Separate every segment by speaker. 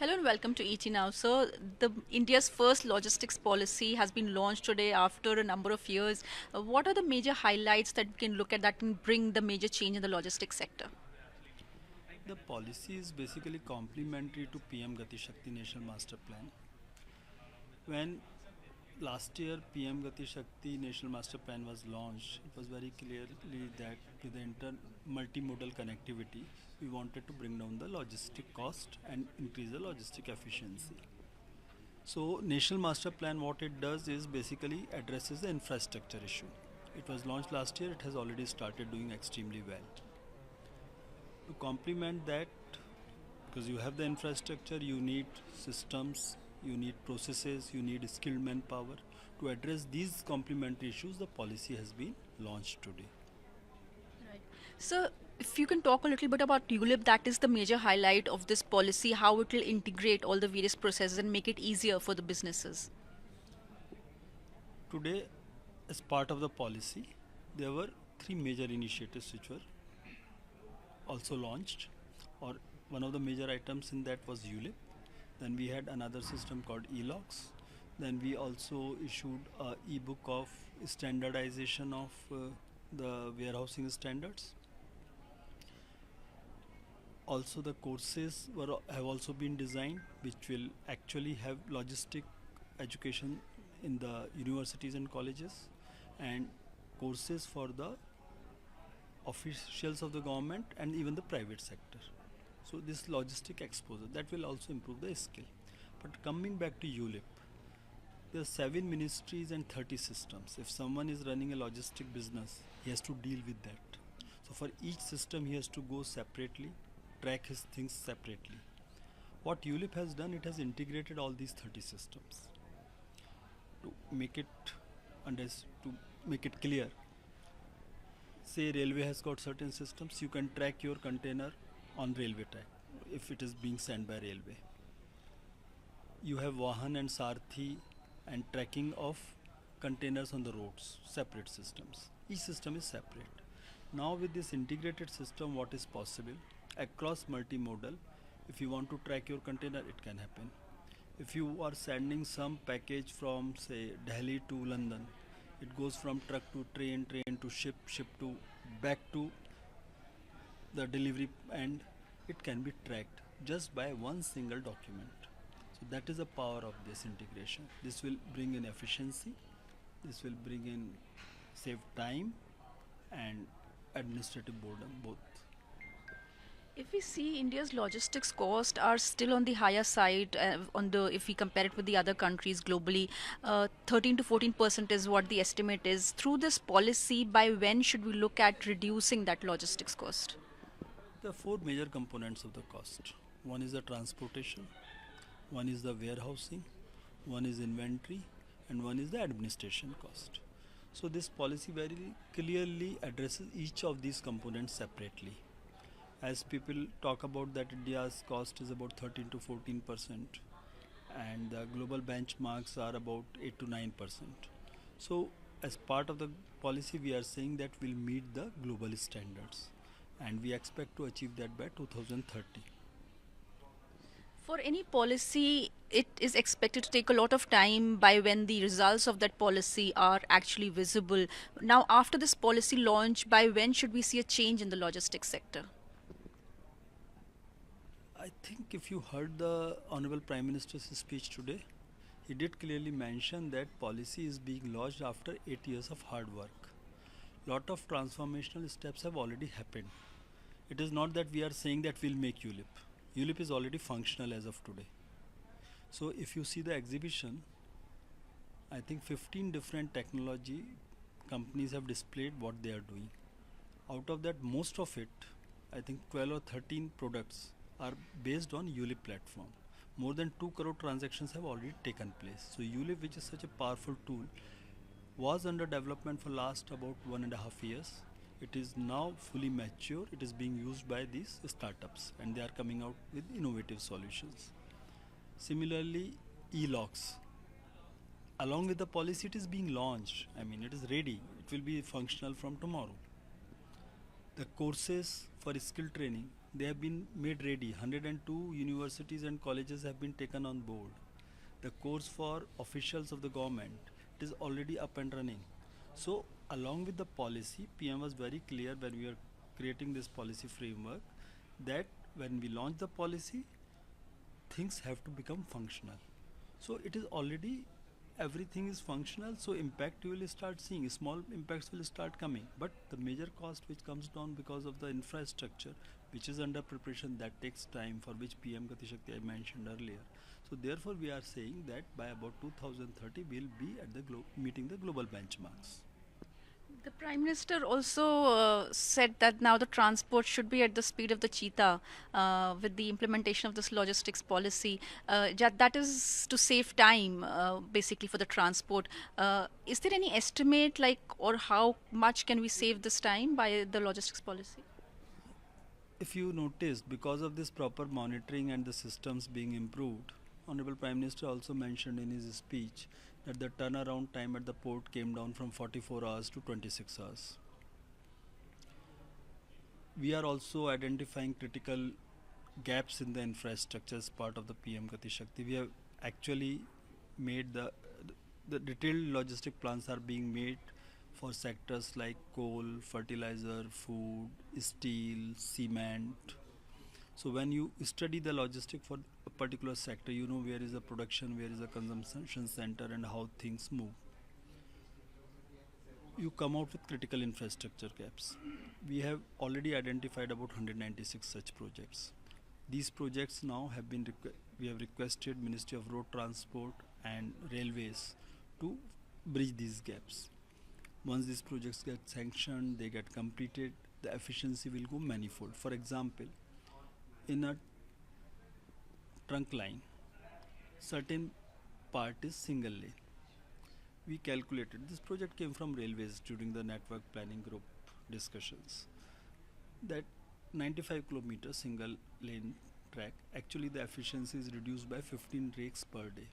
Speaker 1: Hello and welcome to ET Now. So, the India's first logistics policy has been launched today after a number of years. What are the major highlights that we can look at that can bring the major change in the logistics sector?
Speaker 2: The policy is basically complementary to PM Gati Shakti National Master Plan. When last year PM Gati Shakti National Master Plan was launched, it was very clearly that with the multimodal connectivity, we wanted to bring down the logistic cost and increase the logistic efficiency. So National Master Plan, what it does is basically addresses the infrastructure issue. It was launched last year, it has already started doing extremely well. To complement that, because you have the infrastructure, you need systems, you need processes, you need skilled manpower. To address these complementary issues, the policy has been launched today.
Speaker 1: Right. So, if you can talk a little bit about ULIP, that is the major highlight of this policy, how it will integrate all the various processes and make it easier for the businesses.
Speaker 2: Today, as part of the policy, there were three major initiatives which were also launched, or one of the major items in that was ULIP. Then we had another system called eLogs. Then we also issued a e-book of standardization of the warehousing standards. Also, the courses have also been designed, which will actually have logistic education in the universities and colleges, and courses for the officials of the government and even the private sector. So this logistic exposure that will also improve the skill. But coming back to ULIP, there are 7 ministries and 30 systems. If someone is running a logistic business, he has to deal with that. So for each system, he has to go separately, track his things separately. What ULIP has done, it has integrated all these 30 systems to make it to make it clear. Say railway has got certain systems, you can track your container on railway track if it is being sent by railway. You have Vahan and Sarthi and tracking of containers on the roads, separate systems. Each system is separate. Now with this integrated system, what is possible? Across multimodal, if you want to track your container, it can happen. If you are sending some package from say Delhi to London, it goes from truck to train, train to ship, ship to back to the delivery, and it can be tracked just by one single document. So that is the power of this integration. This will bring in efficiency, this will bring in save time and administrative boredom both.
Speaker 1: If we see India's logistics costs are still on the higher side, on the if we compare it with the other countries globally, 13 to 14% is what the estimate is. Through this policy, by when should we look at reducing that logistics cost?
Speaker 2: There are four major components of the cost. One is the transportation, one is the warehousing, one is inventory, and one is the administration cost. So this policy very clearly addresses each of these components separately. As people talk about that India's cost is about 13 to 14%, and the global benchmarks are about 8 to 9%. So as part of the policy, we are saying that we'll meet the global standards, and we expect to achieve that by 2030.
Speaker 1: For any policy, it is expected to take a lot of time by when the results of that policy are actually visible. Now, after this policy launch, by when should we see a change in the logistics sector?
Speaker 2: I think if you heard the Honorable Prime Minister's speech today, he did clearly mention that policy is being launched after 8 years of hard work. Lot of transformational steps have already happened. It is not that we are saying that we'll make ULIP. ULIP is already functional as of today. So if you see the exhibition, I think 15 different technology companies have displayed what they are doing. Out of that, most of it, I think 12 or 13 products are based on ULIP platform. More than 2 crore transactions have already taken place. So ULIP, which is such a powerful tool, was under development for last about 1.5 years. It is now fully mature. It is being used by these startups, and they are coming out with innovative solutions. Similarly, e-logs. Along with the policy, it is being launched. I mean, it is ready. It will be functional from tomorrow. The courses for skill training, They have been made ready. 102 universities and colleges have been taken on board. The course for officials of the government is already up and running. So, along with the policy, PM was very clear when we were creating this policy framework that when we launch the policy, things have to become functional. So it is already everything is functional, so impact you will start seeing, small impacts will start coming, but the major cost which comes down because of the infrastructure which is under preparation, that takes time, for which PM Gati Shakti I mentioned earlier. So therefore we are saying that by about 2030 we will be at the meeting the global benchmarks.
Speaker 1: The Prime Minister also said that now the transport should be at the speed of the cheetah with the implementation of this logistics policy. That is to save time, basically, for the transport. Is there any estimate, like, or how much can we save this time by the logistics policy?
Speaker 2: If you noticed, because of this proper monitoring and the systems being improved, Honorable Prime Minister also mentioned in his speech that the turnaround time at the port came down from 44 hours to 26 hours. We are also identifying critical gaps in the infrastructure as part of the PM Gati Shakti. We have actually made the detailed logistic plans are being made for sectors like coal, fertilizer, food, steel, cement. So when you study the logistic for a particular sector, you know where is the production, where is the consumption center, and how things move. You come out with critical infrastructure gaps. We have already identified about 196 such projects. These projects now have been we have requested Ministry of Road Transport and Railways to bridge these gaps. Once these projects get sanctioned, they get completed, the efficiency will go manifold. For example, in a trunk line, certain part is single lane. We calculated, this project came from railways during the network planning group discussions, that 95 kilometer single lane track, actually the efficiency is reduced by 15 rakes per day.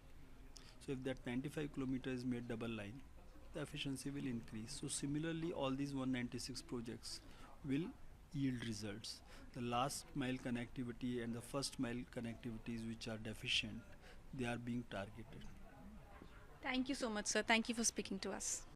Speaker 2: So if that 95 kilometer is made double line, the efficiency will increase. So similarly, all these 196 projects will yield results. The last mile connectivity and the first mile connectivities which are deficient, they are being targeted.
Speaker 1: Thank you so much, sir. Thank you for speaking to us.